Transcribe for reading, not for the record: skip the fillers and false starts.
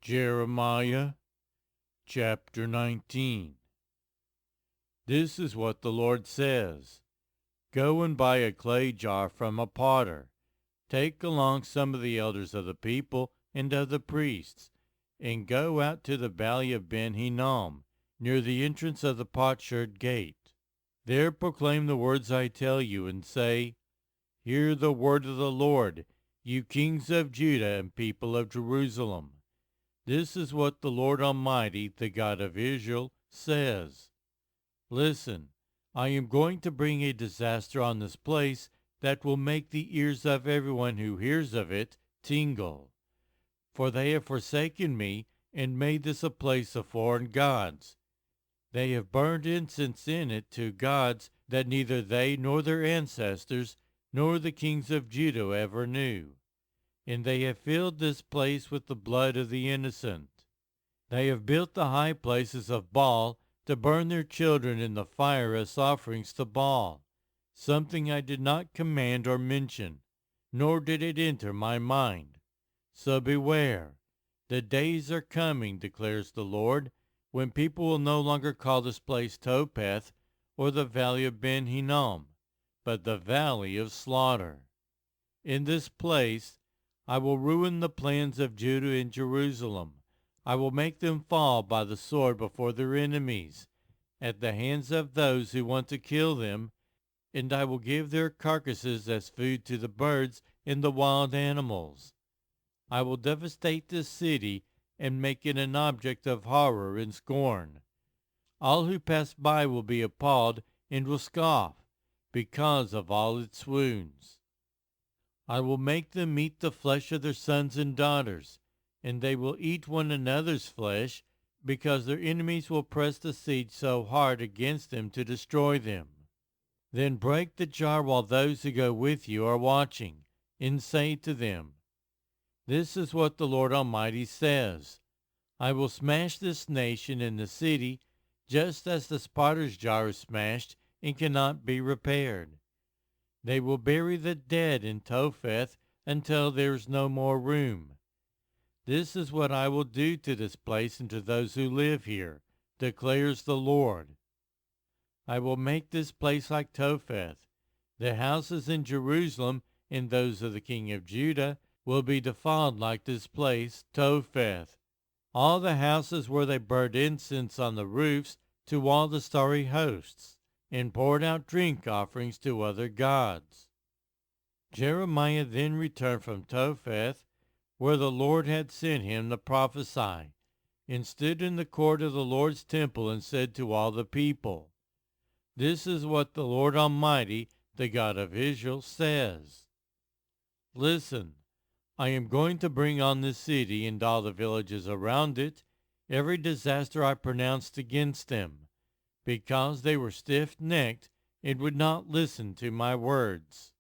Jeremiah chapter 19. This is what the Lord says. Go and buy a clay jar from a potter. Take along some of the elders of the people and of the priests, and go out to the valley of Ben Hinnom, near the entrance of the potsherd gate. There proclaim the words I tell you, and say, Hear the word of the Lord, you kings of Judah and people of Jerusalem. This is what the Lord Almighty, the God of Israel, says. Listen, I am going to bring a disaster on this place that will make the ears of everyone who hears of it tingle. For they have forsaken me and made this a place of foreign gods. They have burned incense in it to gods that neither they nor their ancestors nor the kings of Judah ever knew. And they have filled this place with the blood of the innocent. They have built the high places of Baal to burn their children in the fire as offerings to Baal, something I did not command or mention, nor did it enter my mind. So beware, the days are coming, declares the Lord, when people will no longer call this place Topheth or the valley of Ben Hinnom, but the valley of slaughter. In this place I will ruin the plans of Judah and Jerusalem. I will make them fall by the sword before their enemies, at the hands of those who want to kill them, and I will give their carcasses as food to the birds and the wild animals. I will devastate this city and make it an object of horror and scorn. All who pass by will be appalled and will scoff because of all its wounds. I will make them eat the flesh of their sons and daughters, and they will eat one another's flesh, because their enemies will press the siege so hard against them to destroy them. Then break the jar while those who go with you are watching, and say to them, This is what the Lord Almighty says. I will smash this nation and the city, just as the potter's jar is smashed and cannot be repaired. They will bury the dead in Topheth until there is no more room. This is what I will do to this place and to those who live here, declares the Lord. I will make this place like Topheth. The houses in Jerusalem and those of the king of Judah will be defiled like this place, Topheth. All the houses where they burned incense on the roofs to all the starry hosts, and poured out drink offerings to other gods. Jeremiah then returned from Topheth, where the Lord had sent him to prophesy, and stood in the court of the Lord's temple and said to all the people, This is what the Lord Almighty, the God of Israel, says. Listen, I am going to bring on this city and all the villages around it every disaster I pronounced against them, because they were stiff-necked and would not listen to my words.